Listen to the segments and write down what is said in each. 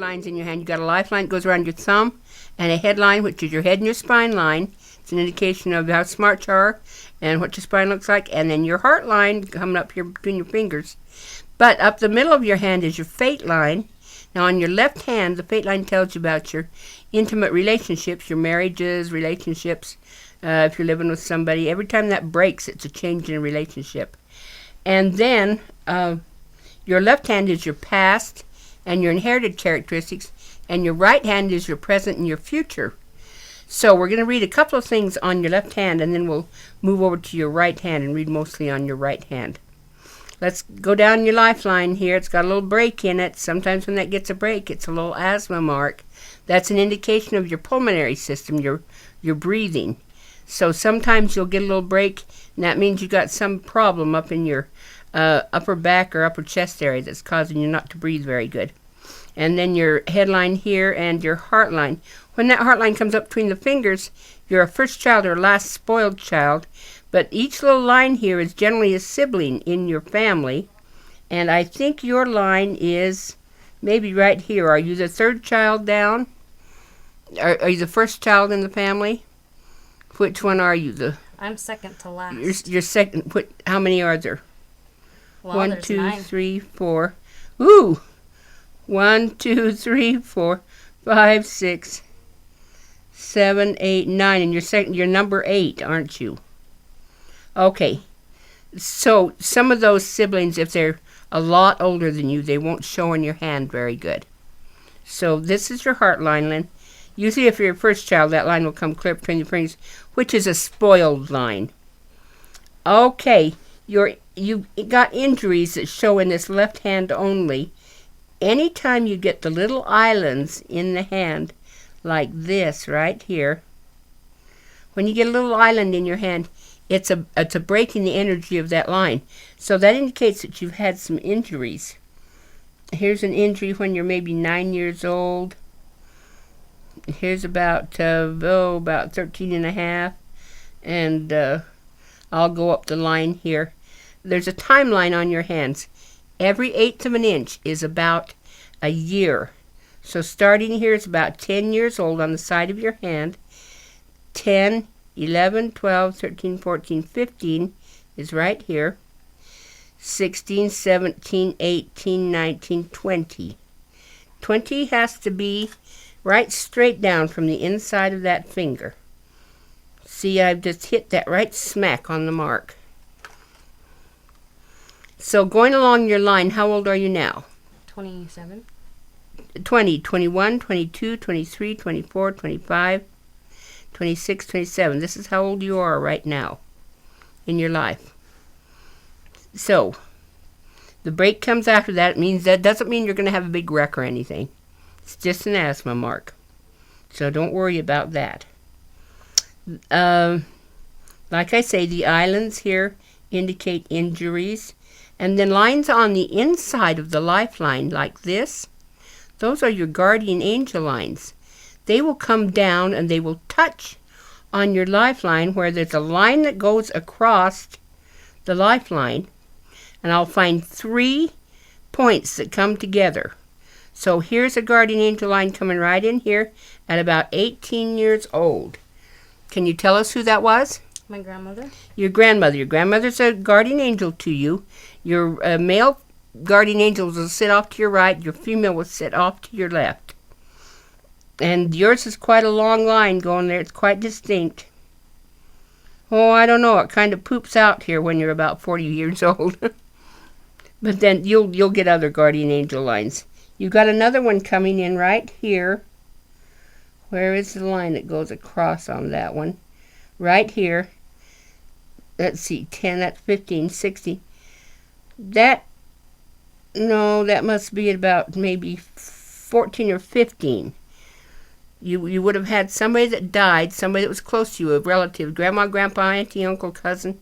lines in your hand. You got a lifeline that goes around your thumb, and a headline, which is your head and your spine line. It's an indication of how smart you are and what your spine looks like. And then your heart line coming up here between your fingers. But up the middle of your hand is your fate line. Now on your left hand, the fate line tells you about your intimate relationships, your marriages, relationships, if you're living with somebody. Every time that breaks, it's a change in a relationship. And then your left hand is your past and your inherited characteristics, and your right hand is your present and your future. So we're going to read a couple of things on your left hand, and then we'll move over to your right hand and read mostly on your right hand. Let's go down your lifeline here. It's got a little break in it. Sometimes when that gets a break, it's a little asthma mark. That's an indication of your pulmonary system, your breathing. So sometimes you'll get a little break, and that means you've got some problem up in your upper back or upper chest area that's causing you not to breathe very good. And then your headline here and your heart line. When that heart line comes up between the fingers, you're a first child or last spoiled child. But each little line here is generally a sibling in your family. And I think your line is maybe right here. Are you the third child down? Are you the first child in the family? Which one are you? I'm second to last. You're second. How many are there? Well, 1, there's 2, 9. 3, 4. Ooh! 1, 2, 3, 4, 5, 6, 7, 8, 9. And you're number 8, aren't you? Okay. So some of those siblings, if they're a lot older than you, they won't show in your hand very good. So this is your heart line, Lynn. Usually if you're a first child, that line will come clear between your fingers, which is a spoiled line. Okay. You got injuries that show in this left hand only. Anytime you get the little islands in the hand, like this right here, when you get a little island in your hand, it's a break in the energy of that line. So that indicates that you've had some injuries. Here's an injury when you're maybe 9 years old. Here's about 13 and a half. And I'll go up the line here. There's a timeline on your hands. Every 1/8 of an inch is about a year. So starting here is about 10 years old on the side of your hand. 10, 11, 12, 13, 14, 15 is right here. 16, 17, 18, 19, 20. 20 has to be right straight down from the inside of that finger. See, I've just hit that right smack on the mark. So going along your line, how old are you now? 27. 20, 21, 22, 23, 24, 25, 26, 27. This is how old you are right now in your life. So the break comes after that. It means that doesn't mean you're going to have a big wreck or anything. It's just an asthma mark. So don't worry about that. Like I say, the islands here indicate injuries. And then lines on the inside of the lifeline, like this, those are your guardian angel lines. They will come down and they will touch on your lifeline where there's a line that goes across the lifeline. And I'll find 3 points that come together. So here's a guardian angel line coming right in here at about 18 years old. Can you tell us who that was? My grandmother. Your grandmother. Your grandmother's a guardian angel to you. Your male guardian angels will sit off to your right. Your female will sit off to your left. And yours is quite a long line going there. It's quite distinct. Oh, I don't know. It kind of poops out here when you're about 40 years old. But then you'll get other guardian angel lines. You've got another one coming in right here. Where is the line that goes across on that one? Right here. Let's see, 10, that's 15, 16. That must be at about maybe 14 or 15. You would have had somebody that died, somebody that was close to you, a relative, grandma, grandpa, auntie, uncle, cousin,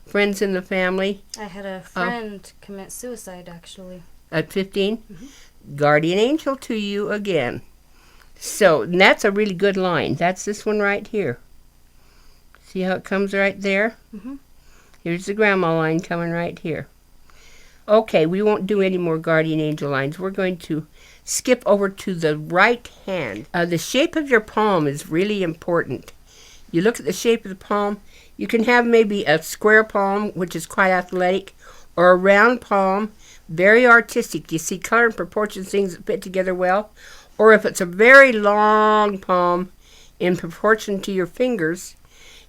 friends in the family. I had a friend commit suicide, actually. At 15? Mm-hmm. Guardian angel to you again. So, and that's a really good line. That's this one right here. See how it comes right there? Mm-hmm. Here's the grandma line coming right here. Okay, we won't do any more guardian angel lines. We're going to skip over to the right hand. The shape of your palm is really important. You look at the shape of the palm. You can have maybe a square palm, which is quite athletic, or a round palm, very artistic. You see color and proportion things that fit together well. Or if it's a very long palm in proportion to your fingers,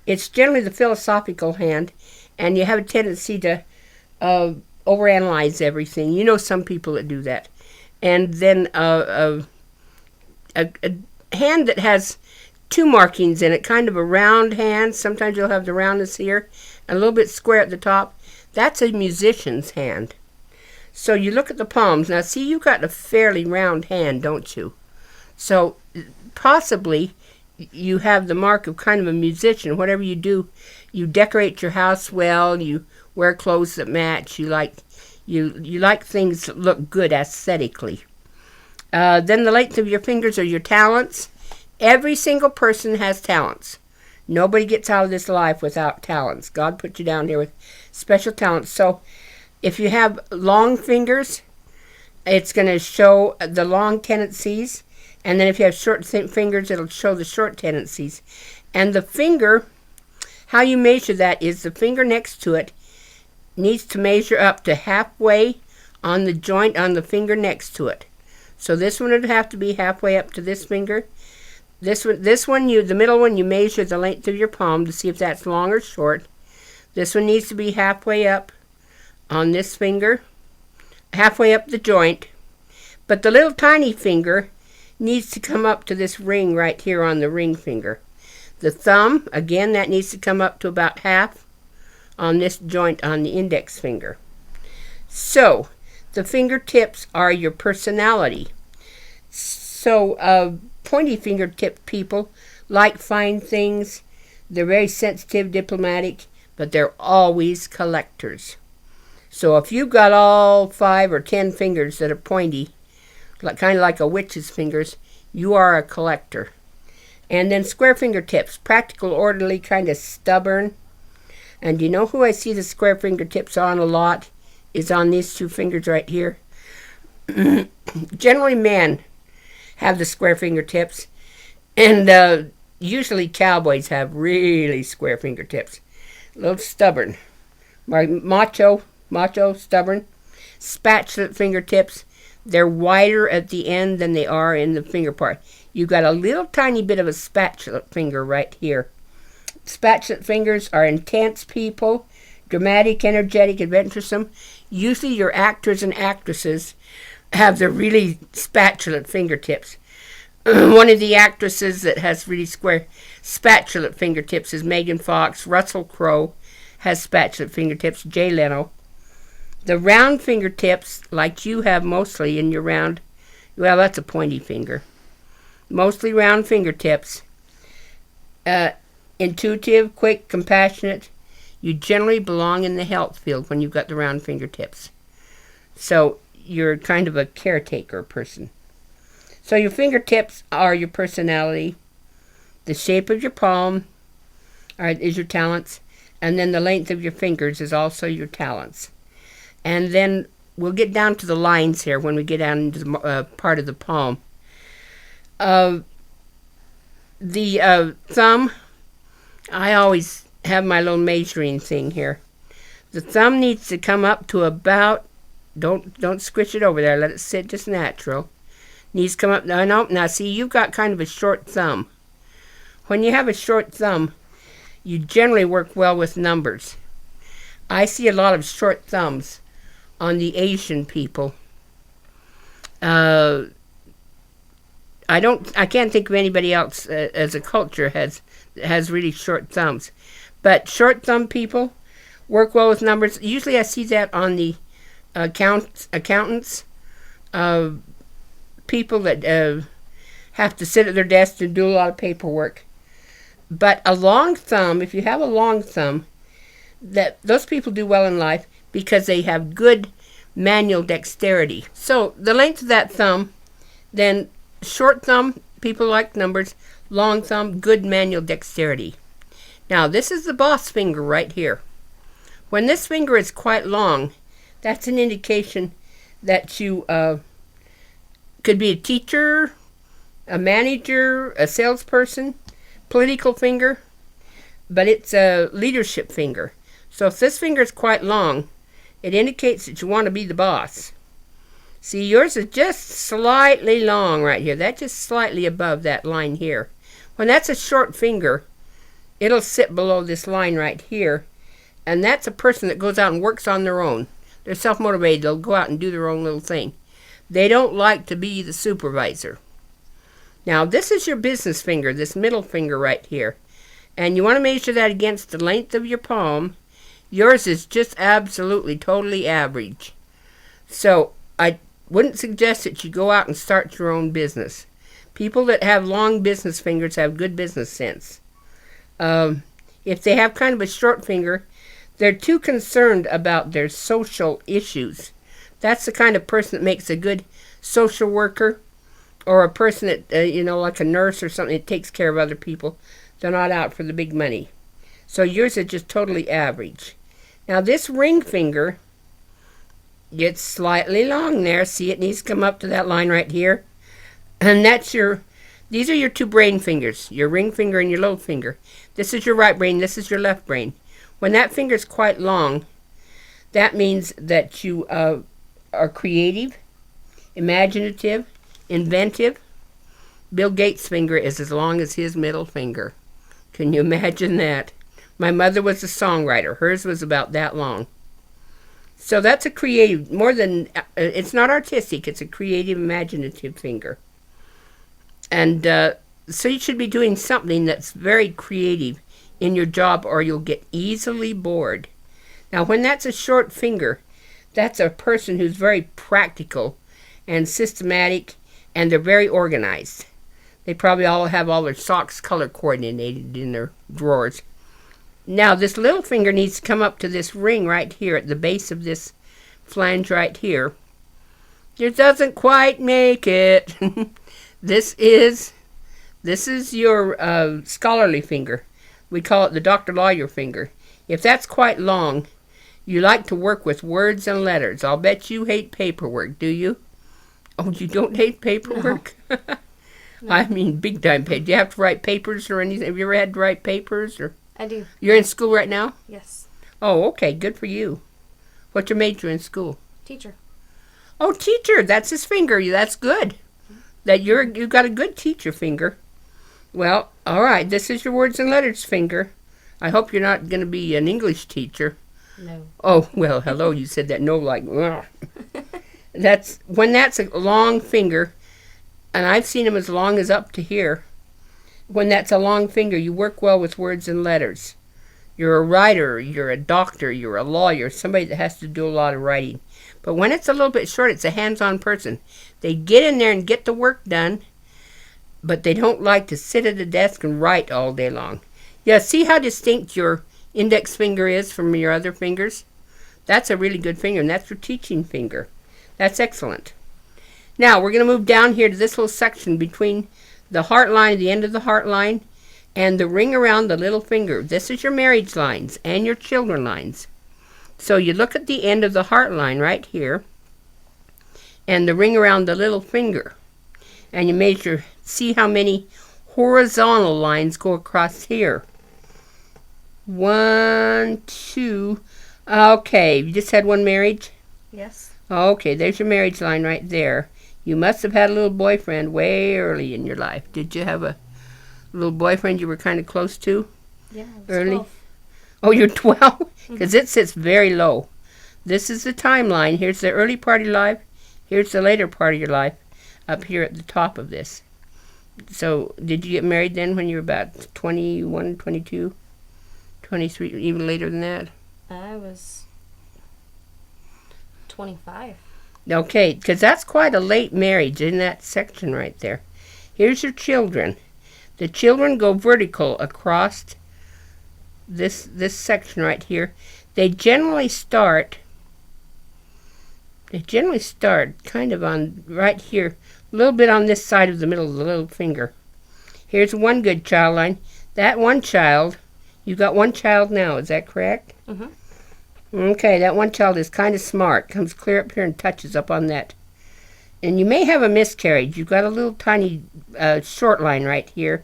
it's generally the philosophical hand, and you have a tendency to overanalyze everything. You know some people that do that. And then a hand that has two markings in it, kind of a round hand. Sometimes you'll have the roundness here, and a little bit square at the top. That's a musician's hand. So you look at the palms. Now, see, you've got a fairly round hand, don't you? So possibly you have the mark of kind of a musician. Whatever you do, you decorate your house well. You wear clothes that match. You like things that look good aesthetically. Then the length of your fingers are your talents. Every single person has talents. Nobody gets out of this life without talents. God put you down here with special talents. So if you have long fingers, it's going to show the long tendencies. And then if you have short fingers, it'll show the short tendencies. And the finger, how you measure that is the finger next to it needs to measure up to halfway on the joint on the finger next to it. So this one would have to be halfway up to this finger. The middle one, you measure the length of your palm to see if that's long or short. This one needs to be halfway up on this finger, halfway up the joint. But the little tiny finger needs to come up to this ring right here on the ring finger. The thumb, again, that needs to come up to about half on this joint on the index finger. So, the fingertips are your personality. So, pointy fingertip people like fine things. They're very sensitive, diplomatic, but they're always collectors. So if you've got all 5 or 10 fingers that are pointy, kind of like a witch's fingers, you are a collector. And then square fingertips, practical, orderly, kind of stubborn. And you know who I see the square fingertips on a lot? Is on these 2 fingers right here. Generally men have the square fingertips, and usually cowboys have really square fingertips. A little stubborn. Macho, stubborn. Spatulate fingertips. They're wider at the end than they are in the finger part. You've got a little tiny bit of a spatulate finger right here. Spatulate fingers are intense people, dramatic, energetic, adventuresome. Usually your actors and actresses have the really spatulate fingertips. One of the actresses that has really square spatulate fingertips is Megan Fox. Russell Crowe has spatulate fingertips. Jay Leno. The round fingertips, like you have mostly in your round, well, that's a pointy finger. Mostly round fingertips. Intuitive, quick, compassionate. You generally belong in the health field when you've got the round fingertips. So you're kind of a caretaker person. So your fingertips are your personality. The shape of your palm is your talents. And then the length of your fingers is also your talents. And then we'll get down to the lines here when we get down into the part of the palm. The thumb, I always have my little measuring thing here. The thumb needs to come up to about, don't squish it over there, let it sit just natural. Needs to come up, now see, you've got kind of a short thumb. When you have a short thumb, you generally work well with numbers. I see a lot of short thumbs on the Asian people. I can't think of anybody else as a culture has really short thumbs. But short thumb people work well with numbers. Usually I see that on the accountants, people that have to sit at their desk and do a lot of paperwork. But a long thumb, if you have a long thumb, those people do well in life because they have good manual dexterity. So the length of that thumb, then short thumb, people like numbers. Long thumb, good manual dexterity. Now this is the boss finger right here. When this finger is quite long, That's an indication that you could be a teacher, a manager, a salesperson, political finger, but it's a leadership finger. So if this finger is quite long, it indicates that you want to be the boss. See, yours is just slightly long right here. That's just slightly above that line here. When that's a short finger, it'll sit below this line right here, and that's a person that goes out and works on their own. They're self-motivated. They'll go out and do their own little thing. They don't like to be the supervisor. Now, this is your business finger, this middle finger right here. And you want to measure that against the length of your palm. Yours is just absolutely, totally average. So, I wouldn't suggest that you go out and start your own business. People that have long business fingers have good business sense. If they have kind of a short finger, they're too concerned about their social issues. That's the kind of person that makes a good social worker, or a person that, like a nurse or something that takes care of other people. They're not out for the big money. So yours is just totally average. Now this ring finger gets slightly long there. See, it needs to come up to that line right here. And these are your two brain fingers, your ring finger and your little finger. This is your right brain, this is your left brain. When that finger is quite long, that means that you are creative, imaginative, inventive. Bill Gates' finger is as long as his middle finger. Can you imagine that? My mother was a songwriter. Hers was about that long. So that's a creative, it's not artistic, it's a creative, imaginative finger. And so you should be doing something that's very creative in your job, or you'll get easily bored. Now, when that's a short finger, that's a person who's very practical and systematic, and they're very organized. They probably all have all their socks color coordinated in their drawers. Now, this little finger needs to come up to this ring right here at the base of this flange right here. It doesn't quite make it. This is your scholarly finger. We call it the doctor lawyer finger. If that's quite long, you like to work with words and letters. I'll bet you hate paperwork, do you? Oh, you don't hate paperwork? No. No. I mean, big time. Do you have to write papers or anything? Have you ever had to write papers? Or I do. You're in school right now? Yes. Oh, okay. Good for you. What's your major in school? Teacher. Oh, teacher. That's his finger. That's good. That you've got a good teacher finger. Well, all right. This is your words and letters finger. I hope you're not going to be an English teacher. No. Oh, well, hello. You said that no like. When that's a long finger, and I've seen them as long as up to here. When that's a long finger, you work well with words and letters. You're a writer, you're a doctor, you're a lawyer, somebody that has to do a lot of writing. But when it's a little bit short, it's a hands-on person. They get in there and get the work done, but they don't like to sit at a desk and write all day long. Yeah, see how distinct your index finger is from your other fingers? That's a really good finger, and that's your teaching finger. That's excellent. Now, we're going to move down here to this little section between the heart line, the end of the heart line, and the ring around the little finger. This is your marriage lines and your children lines. So you look at the end of the heart line right here, and the ring around the little finger, and you measure, see how many horizontal lines go across here. 1, 2, okay, you just had one marriage? Yes. Okay, there's your marriage line right there. You must have had a little boyfriend way early in your life. Did you have a little boyfriend you were kind of close to? Yeah, I was early? 12. Oh, you're 12? Because it sits very low. This is the timeline. Here's the early part of your life. Here's the later part of your life up here at the top of this. So, did you get married then when you were about 21, 22, 23, even later than that? I was 25. Okay, because that's quite a late marriage in that section right there. Here's your children. The children go vertical across this section right here. They generally start kind of on right here, a little bit on this side of the middle of the little finger. Here's one good child line. That one child, you got one child now, is that correct? Mm-hmm. Okay, that one child is kind of smart. Comes clear up here and touches up on that. And you may have a miscarriage. You've got a little tiny short line right here.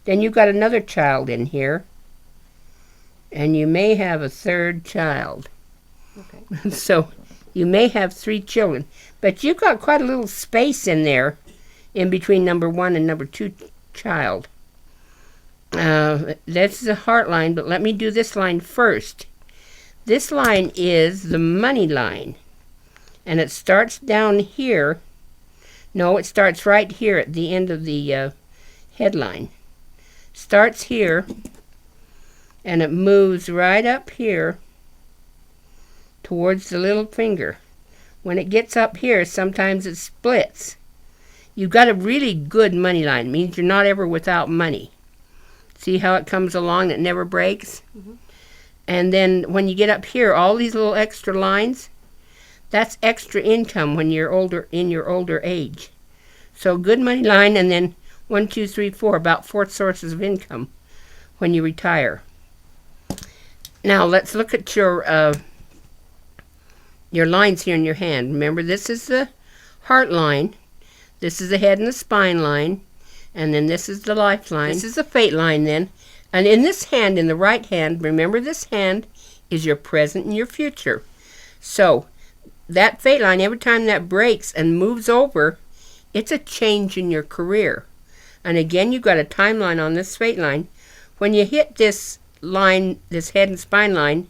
Then you've got another child in here. And you may have a third child. Okay. So you may have 3 children. But you've got quite a little space in there in between number 1 and number 2 child. That's the heart line, but let me do this line first. This line is the money line. And it starts down here. No, it starts right here at the end of the headline. Starts here, and it moves right up here towards the little finger. When it gets up here, sometimes it splits. You've got a really good money line. It means you're not ever without money. See how it comes along, it never breaks? Mm-hmm. And then when you get up here, all these little extra lines, that's extra income when you're older, in your older age. So good money line, and then 1, 2, 3, 4, about 4 sources of income when you retire. Now let's look at your lines here in your hand. Remember, this is the heart line, this is the head and the spine line, and then this is the lifeline. This is the fate line then. And in this hand, in the right hand, remember this hand is your present and your future. So that fate line, every time that breaks and moves over, it's a change in your career. And again, you've got a timeline on this fate line. When you hit this line, this head and spine line,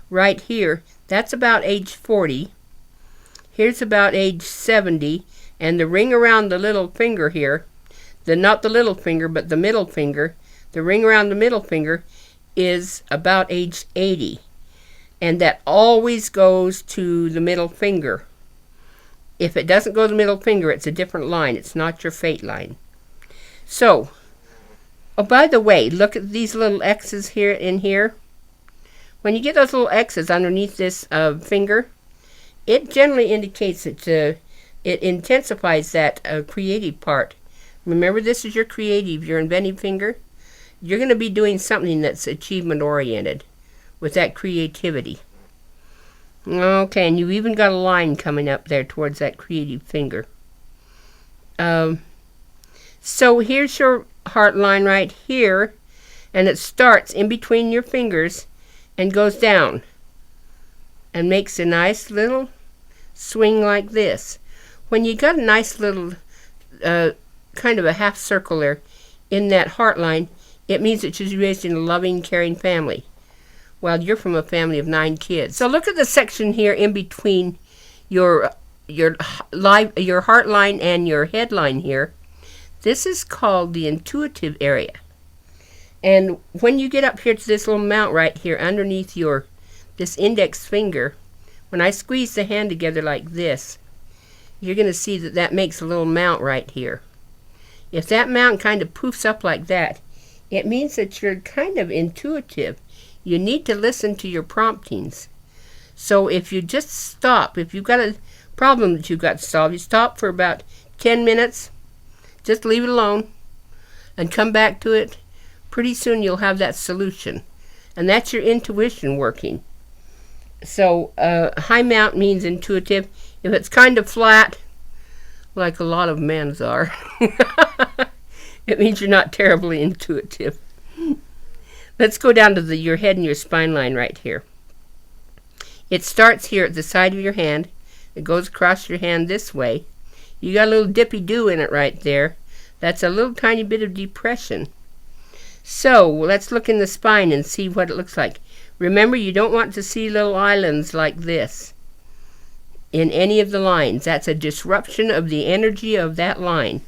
right here, that's about age 40. Here's about age 70. And the ring around the little finger here, not the little finger, but the middle finger, the ring around the middle finger is about age 80. And that always goes to the middle finger. If it doesn't go to the middle finger, it's a different line. It's not your fate line. So, oh, by the way, look at these little X's here in here. When you get those little X's underneath this finger, it generally indicates that it intensifies that creative part. Remember, this is your creative, your inventive finger. You're going to be doing something that's achievement-oriented with that creativity. Okay, and you've even got a line coming up there towards that creative finger. So here's your heart line right here, and it starts in between your fingers and goes down and makes a nice little swing like this. When you got a nice little kind of a half circle there in that heart line, it means that you're raised in a loving, caring family. Well, you're from a family of 9 kids. So look at the section here in between your heart line and your head line here. This is called the intuitive area. And when you get up here to this little mount right here underneath this index finger, when I squeeze the hand together like this, you're going to see that that makes a little mount right here. If that mount kind of poofs up like that, it means that you're kind of intuitive. You need to listen to your promptings. So if you just stop, if you've got a problem that you've got to solve, you stop for about 10 minutes, just leave it alone, and come back to it. Pretty soon you'll have that solution. And that's your intuition working. So high mount means intuitive. If it's kind of flat, like a lot of men's are, it means you're not terribly intuitive. Let's go down to your head and your spine line right here. It starts here at the side of your hand. It goes across your hand this way. You got a little dippy-doo in it right there. That's a little tiny bit of depression. So let's look in the spine and see what it looks like. Remember, you don't want to see little islands like this in any of the lines. That's a disruption of the energy of that line.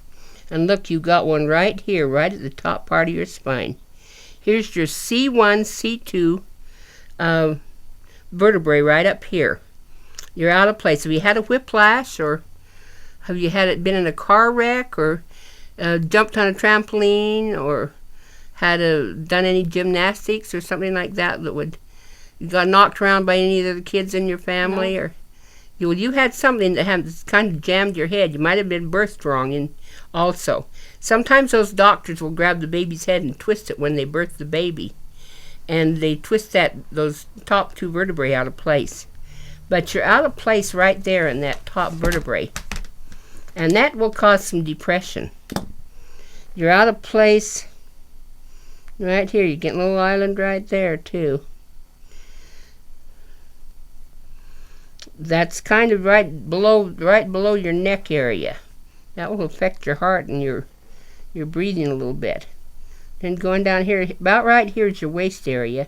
And look, you got one right here, right at the top part of your spine. Here's your C1, C2 vertebrae right up here. You're out of place. Have you had a whiplash, or have you been in a car wreck, or jumped on a trampoline, or done any gymnastics or something like that you got knocked around by any of the kids in your family? No. Or you had something that kind of jammed your head. You might have been birthed wrong. And also, sometimes those doctors will grab the baby's head and twist it when they birth the baby. and they twist those top two vertebrae out of place. But you're out of place right there in that top vertebrae, and that will cause some depression. You're out of place right here. You get a little island right there too. That's kind of right below your neck area. That will affect your heart and your breathing a little bit. Then going down here, about right here is your waist area.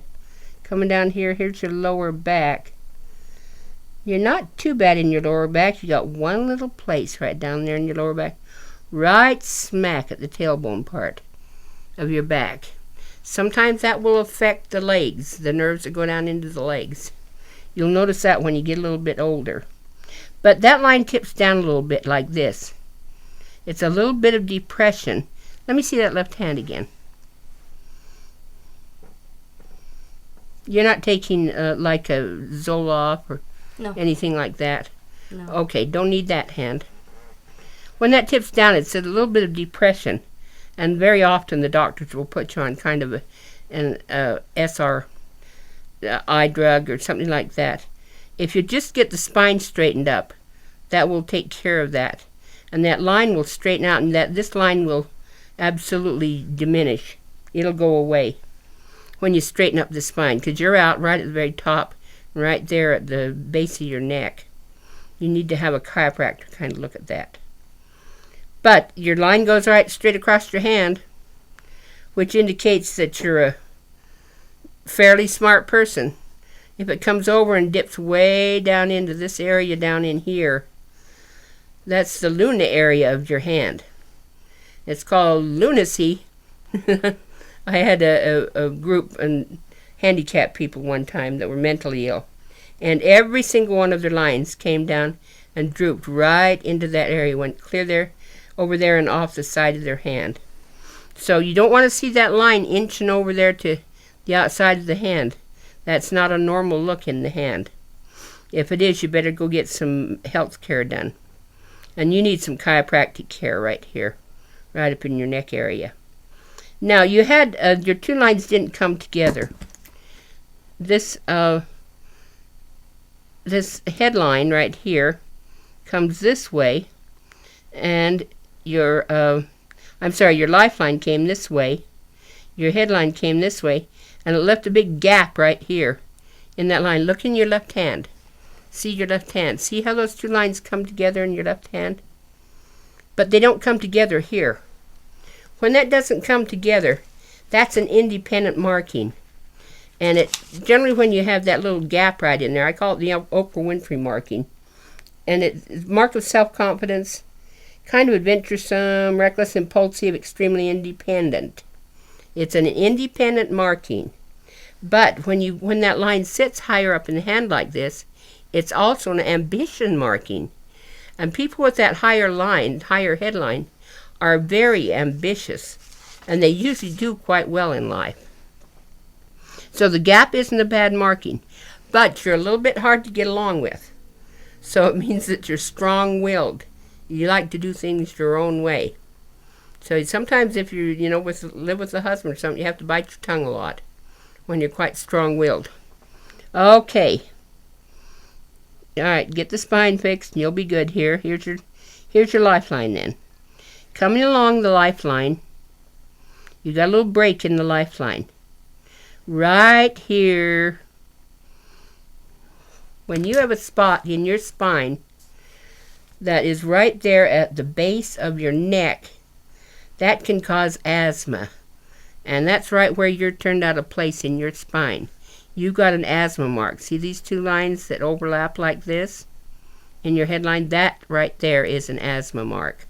Coming down here, here's your lower back. You're not too bad in your lower back. You got one little place right down there in your lower back, right smack at the tailbone part of your back. Sometimes that will affect the legs, the nerves that go down into the legs. You'll notice that when you get a little bit older. But that line tips down a little bit like this. It's a little bit of depression. Let me see that left hand again. You're not taking like a Zoloft or No. anything like that? No. Okay, don't need that hand. When that tips down, it's a little bit of depression. And very often the doctors will put you on kind of an SR eye drug or something like that. If you just get the spine straightened up, that will take care of that. And that line will straighten out, and this line will absolutely diminish. It'll go away when you straighten up the spine, because you're out right at the very top, right there at the base of your neck. You need to have a chiropractor kind of look at that. But your line goes right straight across your hand, which indicates that you're a fairly smart person. If it comes over and dips way down into this area down in here, that's the luna area of your hand. It's called lunacy. I had a group of handicapped people one time that were mentally ill, and every single one of their lines came down and drooped right into that area, went clear there, over there and off the side of their hand. So you don't want to see that line inching over there to the outside of the hand. That's not a normal look in the hand. If it is, you better go get some health care done. And you need some chiropractic care right here, right up in your neck area. Now, you had, your two lines didn't come together. This headline right here comes this way, and your lifeline came this way, your headline came this way, and it left a big gap right here in that line. Look in your left hand. See your left hand. See how those two lines come together in your left hand? But they don't come together here. When that doesn't come together, that's an independent marking. And it generally, when you have that little gap right in there, I call it the Oprah Winfrey marking. And it's mark of self-confidence, kind of adventuresome, reckless, impulsive, extremely independent. It's an independent marking. But when that line sits higher up in the hand like this, it's also an ambition marking. And people with that higher headline, are very ambitious. And they usually do quite well in life. So the gap isn't a bad marking. But you're a little bit hard to get along with. So it means that you're strong-willed. You like to do things your own way. So sometimes if you live with a husband or something, you have to bite your tongue a lot when you're quite strong-willed. Okay. All right, get the spine fixed and you'll be good here. Here's your lifeline then. Coming along the lifeline, you got a little break in the lifeline. Right here. When you have a spot in your spine that is right there at the base of your neck, that can cause asthma. And that's right where you're turned out of place in your spine. You've got an asthma mark. See these two lines that overlap like this in your headline? That right there is an asthma mark.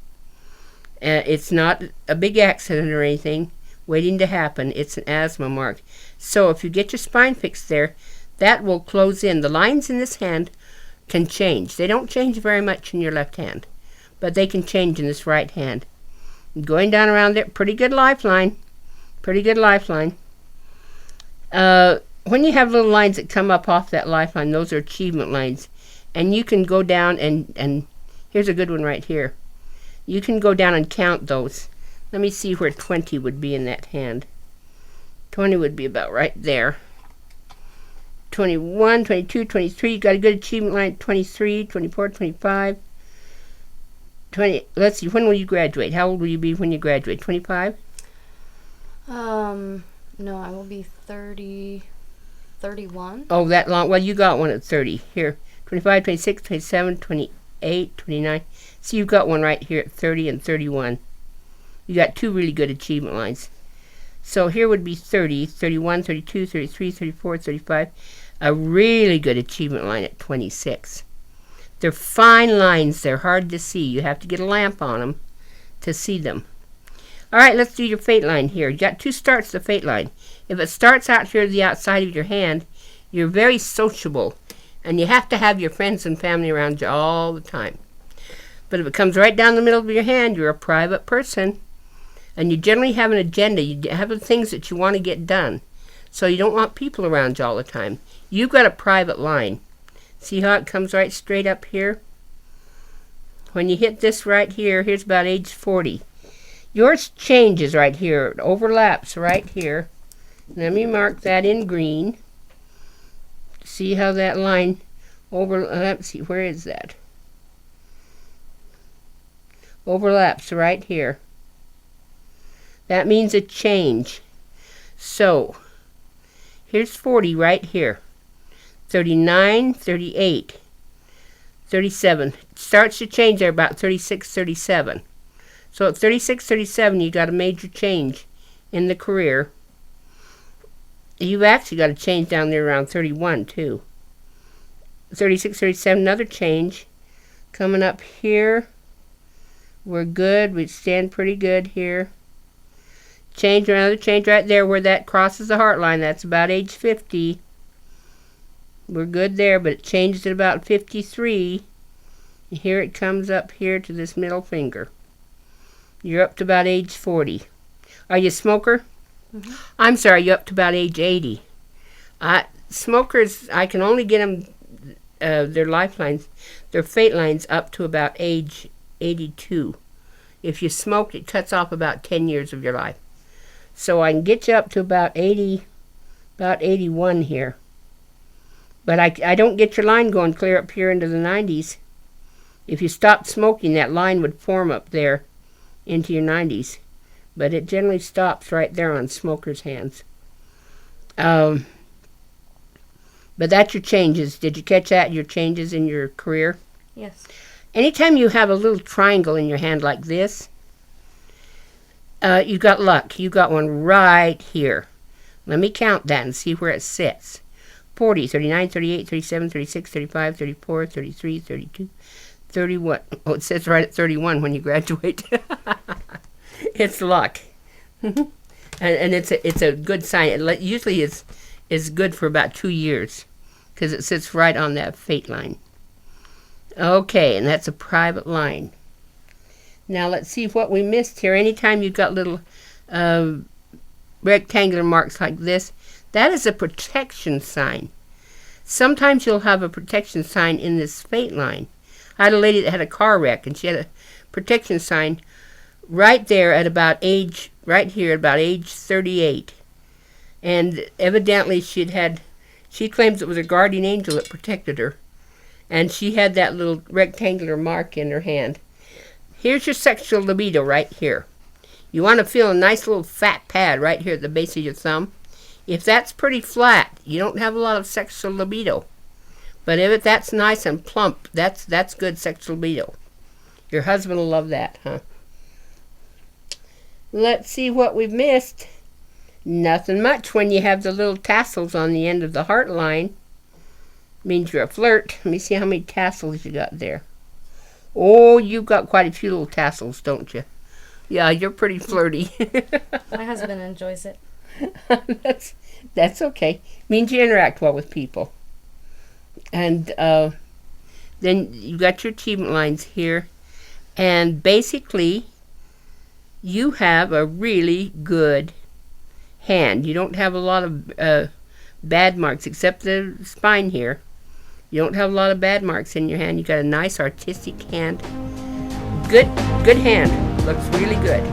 It's not a big accident or anything waiting to happen. It's an asthma mark. So if you get your spine fixed there, that will close in. The lines in this hand can change. They don't change very much in your left hand, but they can change in this right hand. Going down around there, pretty good lifeline. Pretty good lifeline. When you have little lines that come up off that lifeline, those are achievement lines. And you can go down and here's a good one right here. You can go down and count those. Let me see where 20 would be in that hand. 20 would be about right there. 21, 22, 23. You got a good achievement line at 23, 24, 25. 20. Let's see, when will you graduate? How old will you be when you graduate? 25? No, I will be 31. Oh, that long? Well, you got one at 30. Here, 25, 26, 27, 28, 29. See, you've got one right here at 30 and 31. You got two really good achievement lines. So here would be 30, 31, 32, 33, 34, 35. A really good achievement line at 26. They're fine lines. They're hard to see. You have to get a lamp on them to see them. All right, let's do your fate line here. You got two starts to the fate line. If it starts out here to the outside of your hand, you're very sociable, and you have to have your friends and family around you all the time. But if it comes right down the middle of your hand, you're a private person, and you generally have an agenda. You have the things that you want to get done, so you don't want people around you all the time. You've got a private line. See how it comes right straight up here? When you hit this right here, here's about age 40. Yours changes right here. It overlaps right here. Let me mark that in green. See how that line overlaps? See, where is that? Overlaps right here. That means a change. So, here's 40 right here. 39, 38, 37. It starts to change there about 36, 37. So at 36, 37, you got a major change in the career. You've actually got a change down there around 31, too. 36, 37, another change. Coming up here, we're good. We stand pretty good here. Change, another change right there where that crosses the heart line. That's about age 50. We're good there, but it changed at about 53. And here it comes up here to this middle finger. You're up to about age 40. Are you a smoker? Mm-hmm. I'm sorry, you're up to about age 80. Smokers, I can only get them, their lifelines, their fate lines up to about age 82. If you smoked, it cuts off about 10 years of your life. So I can get you up to about 80, about 81 here. But I don't get your line going clear up here into the 90s. If you stopped smoking, that line would form up there into your 90s. But it generally stops right there on smokers' hands. But that's your changes. Did you catch that, your changes in your career? Yes. Anytime you have a little triangle in your hand like this, you've got luck. You got one right here. Let me count that and see where it sits. 40, 39, 38, 37, 36, 35, 34, 33, 32, 31. Oh, it says right at 31 when you graduate. It's luck. and it's a good sign. It usually is good for about 2 years because it sits right on that fate line. Okay, and that's a private line. Now let's see what we missed here. Anytime you've got little rectangular marks like this, that is a protection sign. Sometimes you'll have a protection sign in this fate line. I had a lady that had a car wreck, and she had a protection sign right there at about age, right here, about age 38. And evidently she claims it was a guardian angel that protected her. And she had that little rectangular mark in her hand. Here's your sexual libido right here. You want to feel a nice little fat pad right here at the base of your thumb. If that's pretty flat, you don't have a lot of sexual libido. But if that's nice and plump, that's good sexual libido. Your husband will love that, huh? Let's see what we've missed. Nothing much when you have the little tassels on the end of the heart line. Means you're a flirt. Let me see how many tassels you got there. Oh, you've got quite a few little tassels, don't you? Yeah, you're pretty flirty. My husband enjoys it. That's okay. Means you interact well with people. And then you got your achievement lines here. And basically, you have a really good hand. You don't have a lot of bad marks, except the spine here. You don't have a lot of bad marks in your hand. You got a nice artistic hand. Good hand. Looks really good.